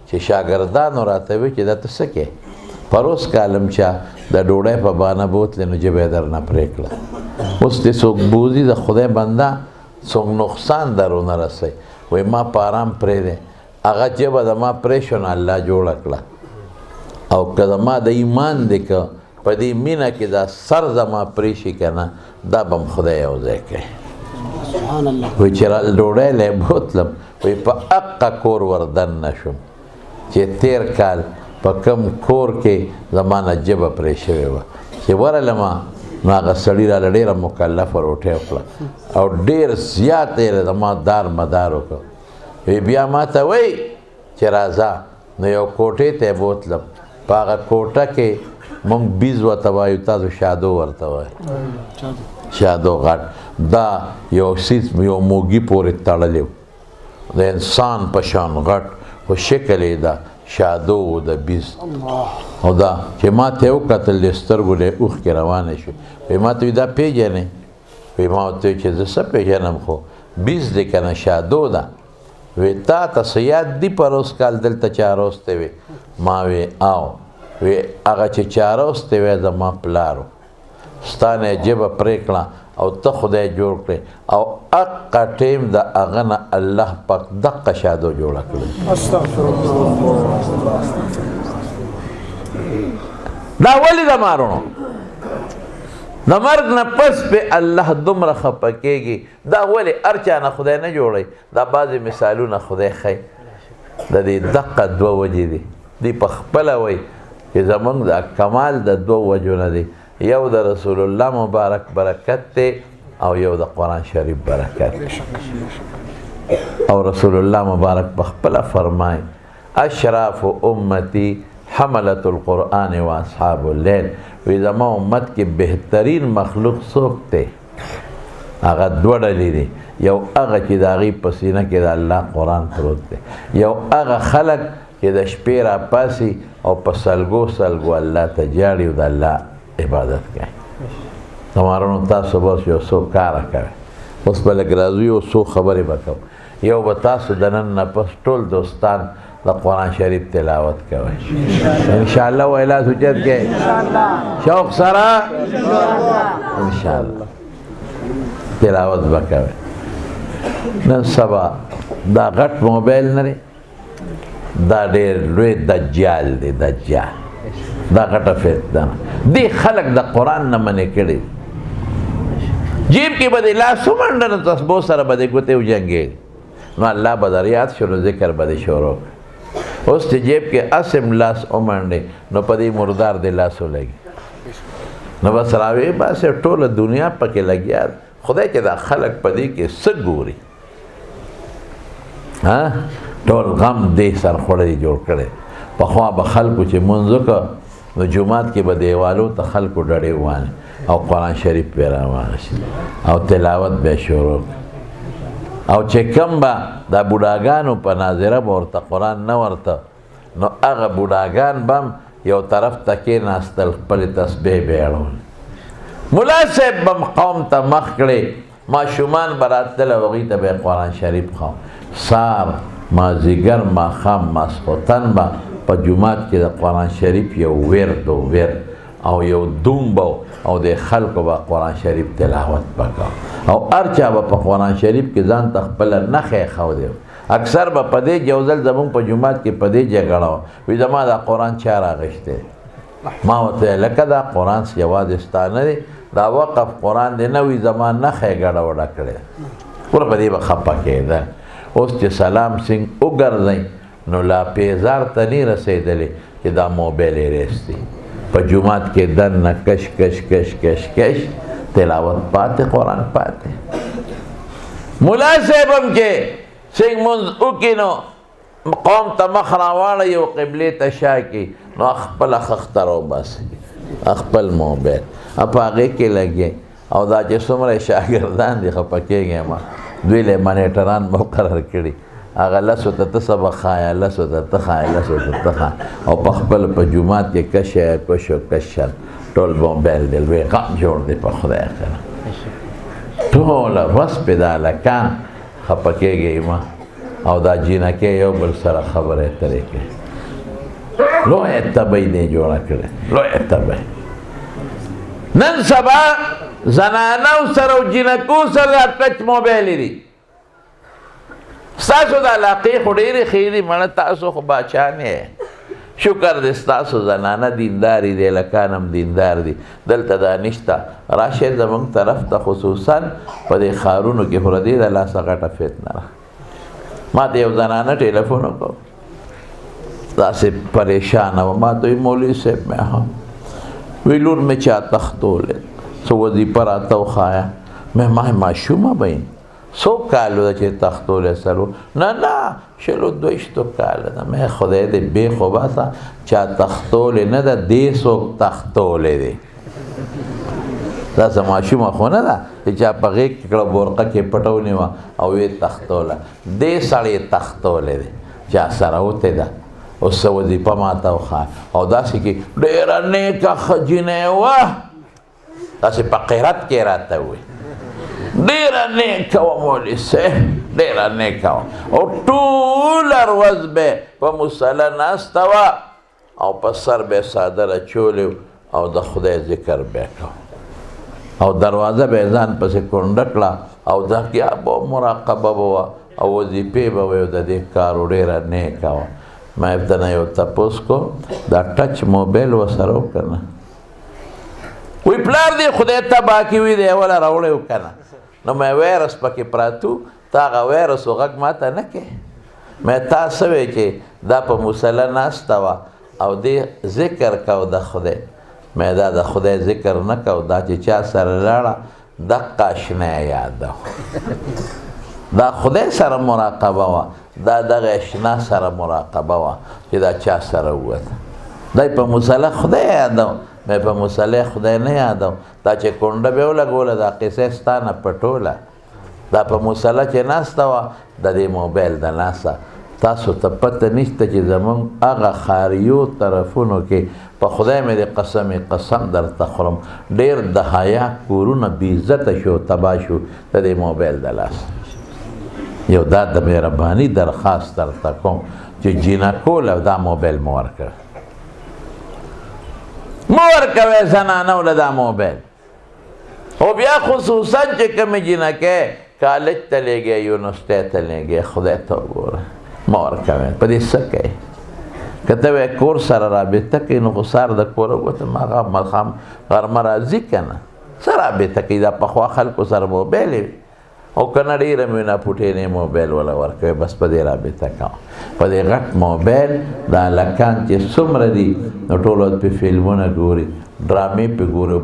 چې شاګردانو راته وی چې دا ته څه کوې پروس کالم چا د ډوډۍ په بانه بوتلې نو ژبه یې درنه پرې کړه اوس دې څوک بوځي د خدای بنده څوک نقصان درونه رسوي وایي ما په آرام پرېږدی هغه ژبه د ما پرې شو نو الله جوړه کړه او که زما د ایمان دی که په دې مینه کې دا سر زما پرې شي که نه دا به م خدای یو ځای کوي وایي چې ډوډۍ له یې بوتلم وایي په حقه کور وردننه شوم چې تېر کال په کم کور کې زما نه ژبه پرې شوې وه چې ورغلمه نو هغه سړي راله ډېره مکلفه روټۍ وکړه او ډېر زیات یې زما دار مدار وکړ وی بیا ما ته وایي چې راځه نو یو کوټې ته یې بوتلم په هغه کوټه کې مونږ بیز ورته وایو تاسو شادو ورته وایو شادو غټ دا یو سیس یو موږي پورې تړلی و د انسان په شان غټ خو شکل یې دا شادو و د بیز او دا چې ما ته یې وکتل د سترګو له اوښکې روانې شوې وایي ما ته وایي دا پېژنې وایي ما ورته وایي چې زه څه پېژنم خو بیز دی که نه شادو ده وی تا ته څه یاد دي پروس کال دلته چاروستی وی ما وی او وی هغه چې چاروستی وی زما پلار و ستا نه یې ژبه پرې کړه او ته خدای جوړ کړې او هغه ټیم د هغه نه الله پاک دقه شادو جوړه کړې دا ولې د مارونو د مرګ نه پس په الله دومره خفه کېږي دا ولې هر چا نه خدای نه جوړوي دا بعضې مثالونه خدای ښیي د دې دقه دوه وجې دي دوی په خپله وایي چې زموږ دا کمال د دوه وجو نه دی یو د رسول الله مبارک برکت دی او یو د قرآن شریف برکت دی او رسول الله مبارک په خپله فرمایي اشراف امتی حملت القرآن و اصحاب اللیل وی زما امت کې بهترین مخلوق څوک دی هغه دوه ډلې دي یو هغه چې د هغې په سینه کې د الله قرآن پروت دی یو هغه خلک چې د شپې راپاسي او په سلګو سلګو الله ته جاړي او د الله عبادت کوي تمارونو تاسو به اوس یو څو کاره کوئ اوس به لږ راځو یو څو خبرې به کوو یو به تاسو د نن نه پس ټول دوستان د قرآن شریف تلاوت کوئ انشاءالله ویلا سوچت کې شوق سره انشاءالله تلاوت به کوئ نن سبا دا غټ موبایل نه دی دا ډېر لوی دجال دی دجال دا غټه فتنه دی خلک د قرآن نه منې کړي جیب کې به د لاس ومنډه نو تسبو سره به د ګوتې وجنګېږي نو الله به در یاد شو نو ذکر به د شروع اوس چې جیب کې اسم لاس ومنډې نو په دې مردار د لاس ولګي نو بس راوي باسې ټوله دنیا پکې لګیا خدای چې دا خلک په دې کې څه ګوري ټول غم دې سرخوړی جوړ کړی پخوا به خلکو چې مونځ وکړه نو جومات کې به دیوالو ته خلکو ډډې ووانې او قرآن شریف پې راواخیست او تلاوت به شروع او چې کم به دا بوډاګانو په ناظره به ورته قرآن نه ورته نو هغه بوډاګان به هم یو طرف ته کېناستل خپلې تسبیح به یې اړولې ملا صاحب به هم قوم ته مخ کړې ماشومان به راتلل او هغوی ته به یې قرآن شریف ښوم سار مازدیګر ماښام ماسخوتن به په جومات کې د قرآن شریف یو ورد و ورد او یو دوم به او د خلکو به قرآن شریف تلاوت به کوه او هر چا به په قرآن شریف کې ځان ته خپله نښه یې ښودی اکثر به په دې یو ځل زموږ په جومات کې په دې جګړه وه وایي زما دا قرآن چا راغشتی ما ورته لکه دا قرآن یوازې ستا نه دی دا وقف قرآن دی نه وي زما نښه یې ګډه وډه کړې پوره په دې به خفه کېده اوس چې سلام سنګ وګرځئ نو لا پیزار ته نه رسېدلی چې دا موبایل یې ریستی په جومات کې دننه کش کش کش کش کش تلاوت پاتې قرآن پاتې ملا صاحب هم چې سنګ مونځ وکړي نو قوم ته مخ راواړئ او قبلې ته شا کړي نو خپله خښته راوباسي خپل موبایل په هغې کې لګي او دا چې څومره شاګردان دي خفه کېږي ما دوی له منیټران مقرر کړي هغه لسو ته ته سبق ښایه لسو ته ته ښایه لسو ته ته ښایه او په خپل په جومات کې کشه کشو کشر ټول موبایل دی لوی غم جوړ دی په خدای سره ټوله ورځ پې دا هلکان خفه کېږي ما او دا جینکې یو بل سره خبرې اترې کوي لویه تبۍ دی جوړه کړې لویه تبۍ نن سبا زنانو سره او جینکو سره ټچ موبایل دي ستاسو د علاقې خو ډېرې ښې دي مړه تاسو خو باچان یې شکر دی ستاسو زنانه دینداري دی هلکان هم دیندار دي دلته دا نشته راشئ زموږ طرف ته خصوصا په دې ښارونو کې خو د دې د لاسه غټه فتنه ده ما ته یو زنانه ټیلیفون وکړو داسې پریشانه وه ما ته وایي مولوي صاحب مې هم وی لور مې چا تختولې څه وظیفه راته وښایه مې ما ماشومه به یم څو کالو ده چې تختولی سلو نه شلو دویشتو کاله ده مې خدای دې بې خو باسه چا تختولی نه ده دې څوک تختولی دی داسې ماشومه خو نه ده چې چا په غېږ کې کړه بورقه کې پټه ونیوه او ویې تختوله دې سړی تختولی دی چا سره وتې ده اوس څه وظیفه ماته وښایه او داسې کې ډېره نیکه ښځینۍ وه داسې په قیرت کې راته ووایي ډېره نیکه وه مولي صاحب ډېره نیکه وه او ټوله ورځ به په مصله ناسته وه او په سر به یې څادر اچولی او د خدای ذکر به یې کوه او دروازه به یې ځان پسې کونډه کړه او دقیا به مراقبه به وه او وظیفې به وې د دې کار ډېره نیکه وه ما ابتدا یو تپوس کو دا ټچ موبایل ورسره و که نه وی پلار دی خدای تباه کړي وي دی اوله راوړی و که نه نو مې ویرس پکې پراتو تا هغه ویرس و غږ ماته نه کې مې تا څه وی چې دا په مصله ناسته وه او دې ذکر کو د خدای مې دا د خدای ذکر نه کو دا چې چا سره لاړه دقه اشنا یاده دا خدای سره مراقبه وه دا دغه اشنا سره مراقبه وه چې دا چا سره ووته دی په مصله خدای یادو مې په مصله خدای نه یادو دا چې کونډه به ولګوله دا قصه ستا نه پټوله دا په مصله چې ناسته وه د دې موبایل د لاسه تاسو ته پته نشته چې زمونږ هغه خاریو طرفونو کې په خدای مې د قسم درته خورم ډېر د حیا کورونه بېعزته شو تباه شو د دې موبایل د لاسه یو دا د مهرباني درخواست درته کوم چې جینکو له دا موبایل مو ورکړه مه ورکوئ زنانو له دا موبایل او بیا خصوصا چې کومې جینکۍ کالج ته لیږي یونیورسټۍ ته لیږي خدای ته وګوره مه ورکوئ په دې څه کوئ که ته وایې کور سره رابطه کوي نو خو سهار د کوره ووتم هغه ماښام غرمه راځي که نه څه رابطه کوي دا پخوا خلکو سره موبایل وي او که نه ډېره مې ناپوټینې موبایل وله ورکوي بس په دې رابطه کوم په دې غټ موبایل دا هلکان چې څومره دي نو ټول پې فلمونه ګوري ډرامې پې ګوري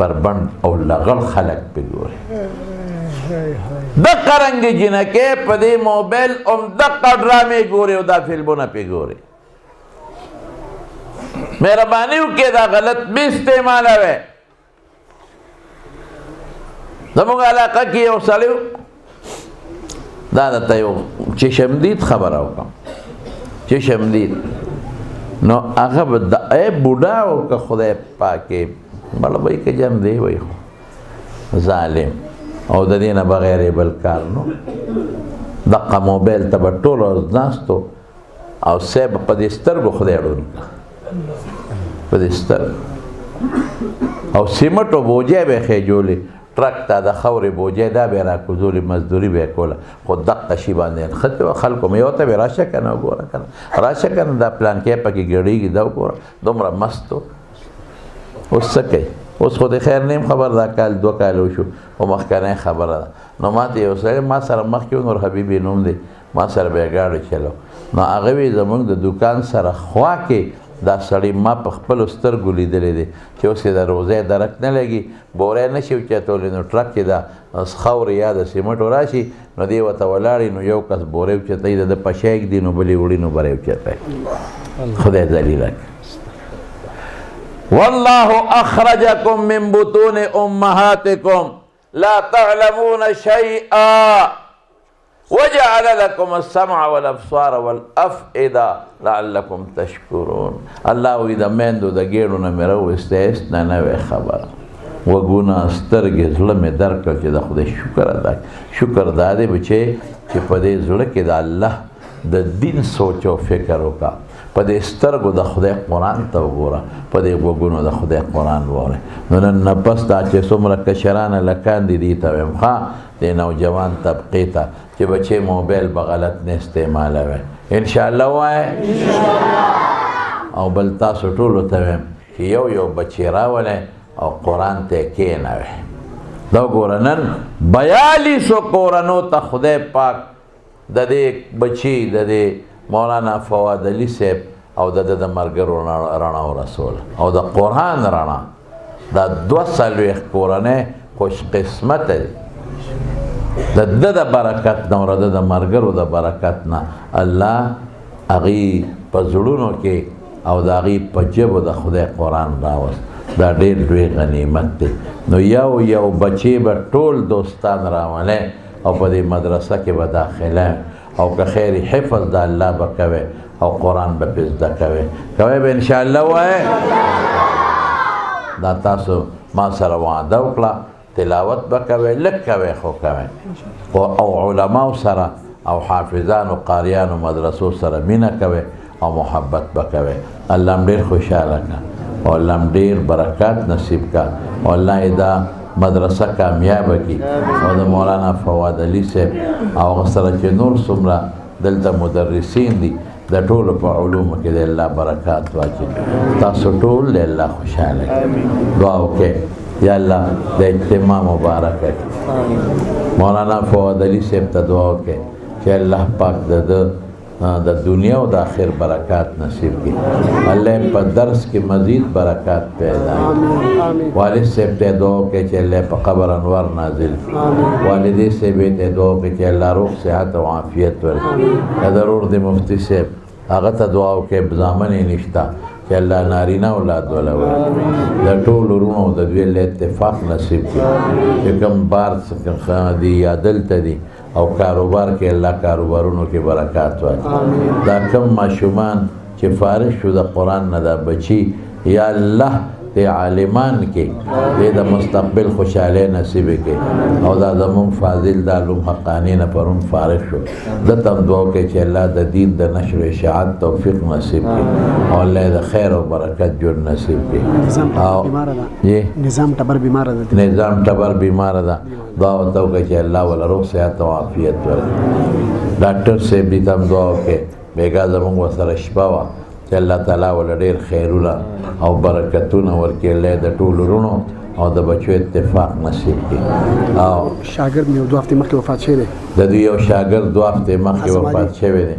بربند او لغړ خلک پې ګوري دقه رنګې جینکۍ په دې موبایل همدقه ډرامې ګوري او دا فلمونه پې ګوري مهرباني وکړئ دا غلط مه استعمالوئ زموږ علاقه کې یو سړی دا درته یو چشمدید خبره وکړم چشمدید نو هغه به بوډا و که خدای پاکې بله به یې که جم دی وی خو ظالم او د دې نه بغیر یې بل کار نو دقه موبایل ته به ټوله ورځ ناست او صاحب په دې سترګو خدای ړوند کړه په دې سترګو او سیمټو بوجۍ به یې خېجولې ټرک ته د خاورې بوجۍ دا به یې راکوزولې مزدوري به یې کوله خو دقه شي باندې نښتې وه خلکو مې یو ته به راشه که نه وګوره که نه راشه که نه دا پلانکی پکې ګډېږي دا وګوره دومره مست و اوس څه کوي اوس خو د خیر نیم خبر دا کال 2 کال وشو خو مخکنۍ خبره ده نو ما ته یو سړی ما سره مخکې نور حبیبي نوم دی ما سره به یې ګاډی چلو نو هغه وی زموږ د دوکان سره خوا کې دا سړی ما په خپلو سترګو لیدلی دی چې اوس یې د روزۍ درک نه لګي بوری نه شي اوچتولی نو ټرک کې د خاورې یا د سیمټو راشي نو دی ورته ولاړي نو یو کس بوری اوچتوي د ده پشه ږدي نو بل یې وړي نو بری اوچتوي خدای ذلیله کړي والله اخرجکم من بطون امهاتکم لا تعلمون شیئا وجعل لكم السمع والابصار والافئده لعلكم تشكرون الله وی د میندو د ګېډو نه مې راویستی هېڅ نه نوې خبره وګونه سترګې زړه مې درکړل چې د خدای شکر ادا شکر دا دی بچې چې په دې زړه کې د الله د دین سوچ او فکر وکړه په دې سترګو د خدای قرآن ته وګوره په دې غوږونو د خدای قرآن واورئ نو نن نه پس دا چې څومره کشران هلکان دي دې ته وایم ښه دې نوجوان طبقې ته چې بچې موبایل به غلط نه استعمالوئ انشاءالله ووایئ او بل تاسو ټولو ته وایم چې یو یو بچی راولئ او قرآن ته یې کښېنوئ دا وګوره نن 42 کورنو ته خدای پاک د دې بچي د دې مولانا فواد علي صاحب او د ملګرو رڼا ورسول او د قرآن رڼا دا 42 کورنۍ خوش قسمته دي د برکت نه او د مرګرو د برکت نه الله هغې په زړونو کې او د هغې په ژبو د خدای قرآن راوست دا ډېر لوی غنیمت دی نو یو بچی به ټول دوستان راولی او په دې مدرسه کې به داخله او که خیر حفظ د الله به کوي او قرآن به پې زده کوي به انشاءالله وایې دا تاسو ما سره وعده وکړه تلاوت به کوي لږ کوي خو کوي او علماو سره او حافظانو قاریانو مدرسو سره مینه کوي او محبت به کوي الله هم ډېر خوشحاله کړه او الله هم ډېر برکات نصیب کړه او الله یې دا مدرسه کامیابه کی او د مولانا فواد علي صاحب او هغه سره چې نور څومره دلته مدرسین دي د ټولو په علومو کې د الله برکات واچوي تاسو ټول د الله خوشحاله کړي دعا وکړئ یا الله د اجتماع مبارک کړي مولانا فواد علي صاحب ته دعا وکړئ چې الله پاک د دنیا او د آخر برکات نصیب کړي الله په درس کې مزید برکات پیدا کړي والد صاحب ته دعا وکړئ چې الله په قبر انوار نازل کړي والدې صاحب ته دعا وکړئ چې الله روغ صحت او عافیت ورکړي ضرور د مفتی صاحب هغه ته دعا وکړئ زامن یې نشته چې الله نارینه اولاد ولا ورکړي د ټولو وروڼو د دوی له اتفاق نصیب کړي چې کوم بار دي یا دلته دي او کاروبار کې الله کاروبارونو کې برکات واچوي دا کم ماشومان چې فارغ شو د قرآن نه دا بچي یا الله د عالمان کې د مستقبل خوشحالی نصیب کړي او دا زموږ فاضل د علوم حقانی نه پرون فارغ شو دته هم دعا وکړئ چې الله د دین د نشر و اشاعت توفیق نصیب کړي او الله د خیر او برکت ژوند نصیب کړي نظام ټبر بیماره ده دعا ورته وکړئ چې الله وله روغ صحت او عافیت ورکړي ډاکټر صاحب دې ته هم دعا وکړئ بیګا زموږ ورسره شپه وه چې الله تعالی وله ډېر خیرونه او برکتونه ورکړي الله د ټولو وروڼو او د بچو اتفاق نصیب کړي او شاګرد مې 2 هفتې مخکې وفات شوی دی د دوی یو شاګرد 2 هفتې مخکې وفات شوی دی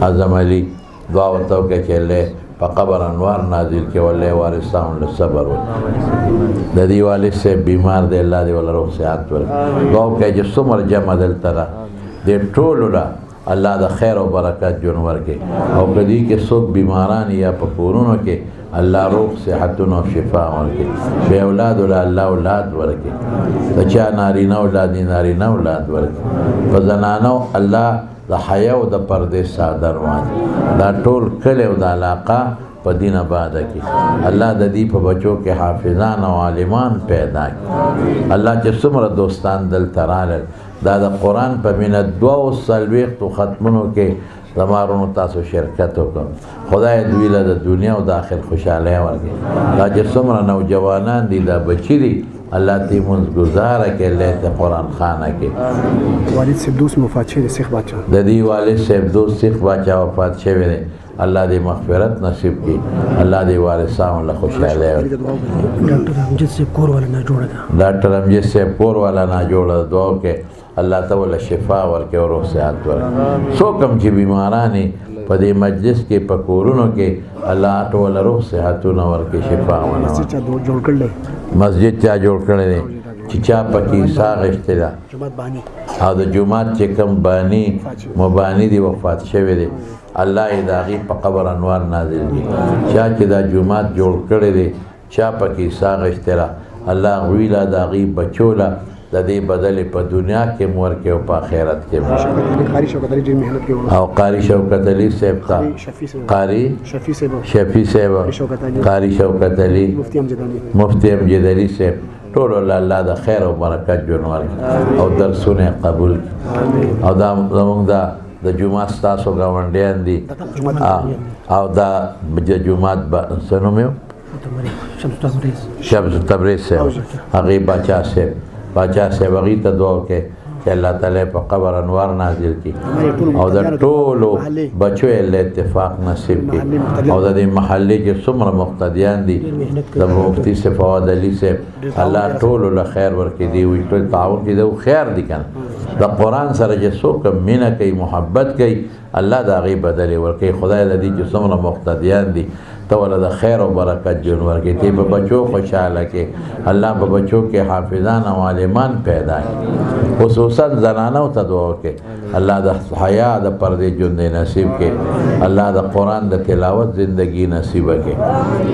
اعظم علي دعا ورته وکړئ چې الله په قبر انوار نازل کړي والله وارثانو له صبر ورکړي د دې والد صاحب بیمار دی الله دې وله روغ صحت ورکړي دعا وکړئ چې څومره جمع دلته ده د ټولو له الله د خیر او برکت ژوند ورکړي او کدی کې څوک بیماران یا په کورونو کې الله روغ صحتونه او شفا ورکړي بې اولادو له الله اولاد ورکړي د چا نارینه اولاد نارینه اولاد ورکړي په زنانو الله د حیا او د پردې صادر واچوي دا ټول کلی او د علاقه په دین آباده کړي الله د دې په بچو کې حافظان او عالمان پیدا کړي الله چې څومره دوستان دلته راغلل دا د قرآن په مینه 42 ختمونو کې زمارونو تاسو شرکت وکړو خدای دوی له د دنیا او د آخر خوشحالی ورکړي دا چې څومره نوجوانان دي دا بچي دي الله دې مونځ ګزاره کړي الله ته قرآن خانه کې والد صاحب دوست وفات شوی دی سیخ باچا د دې والد صاحب دوست سیخ باچا وفات شوی دی الله دې مغفرت نصیب کړي الله دې وارثانو له خوشحالی ورکړي ډاکټر امجد صاحب کور والا نه جوړه ده ډاکټر امجد صاحب کور والا نه جوړه دعا وکړئ الله ته وله شفا ورکړي او روغ صحت ورکړي څوک هم چې بیماران په دې مجلس کې په کورونو کې الله ټوله روغ صحتونه ورکړي شفا ونه مسجد چا جوړ کړی دی چې چا پکې ساه غشتې ده او د جومات چې کوم بانی مبانی دی وفات شوی دی الله یې د هغې په قبر انوار نازل کړي چا چې دا جومات جوړ کړی دی چا پکې ساه غشتې ده الله هغوی له د هغې بچو له د دې بدلې په دنیا کې مو ورکړي او په آخرت کې مو او قاري شوکت علي صاحب ته قاري شفیع صاحب قاري شوکت علي مفتی امجد علي صاحب ټولو له الله د خیر او برکت ژوند ورکړي او درسونه قبول کړي او دا زموږ د جومات ستاسو ګاونډیان دي او دا د جومات څه نوم یې شمس تبریز صاحب هغې باچا صاحب هغې ته دعا وکړئ چې الله تعالی په قبر انوار نازل کړي او د ټولو بچو یې له اتفاق نصیب کړي او د دې محلې چې څومره مقتدیان دي د مفتی صاحب فواد علي صاحب الله ټولو له خیر ورکړي دی وایي ټول تعاون کړي دی خیر دی که نه د قرآن سره چې څوک مینه کوي محبت کوي الله د هغې بدلې ورکوي خدای د دې چې څومره مقتدیان دي ته ول د خیر او برکت جون ورکې ته په بچو خوشاله کې الله په بچو کې حافظان او عالمان پیدا کړي خصوصا زنانو ته دعا وکړي الله د حیا د پردې ژوند نصیب کړي الله د قرآن د تلاوت زندگی نصیب کړي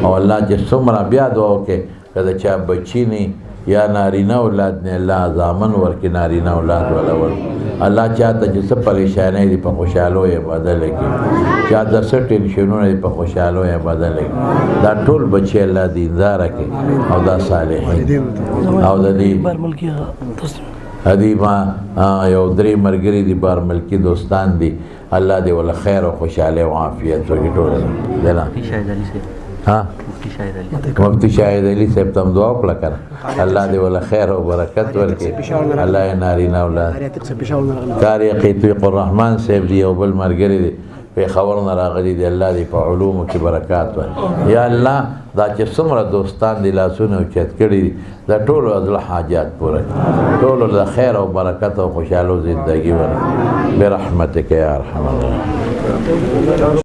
او الله چې څومره بیا دعا وکړي که د چا بچی نه یا نارینه اولاد نه الله زامن ورکړي نارینه اولاد ولور الله چاته چې څه پریشانۍ دي په خوشحالو یې بدل کړي چاته څه ټینشنونه دي په خوشحالو یې بدل کړي دا ټول بچي الله دینداره کړي او دا صالحین او د دې ادي ما یو درې مرګري دي بار ملکی دوستان دي الله دې ول خیر او خوشاله او عافیت ورکړي ټول دنا ها مفتی شاهد علی صاحب تم دعا وکړه کنه الله دې ول خیر او برکت ورکړي الله یې نارینه اولاد کاری قیتوق الرحمن صاحب دی او بل مرګري دی په خبر نه راغلي دی الله دې په علوم کې برکات ورکړي یا الله دا چې څومره دوستان دي لاسونه اوچت کړي دا ټول عدل حاجات پوره ټول د خیر او برکت او خوشاله زندگی ورکړي برحمتک یا ارحم الراحمین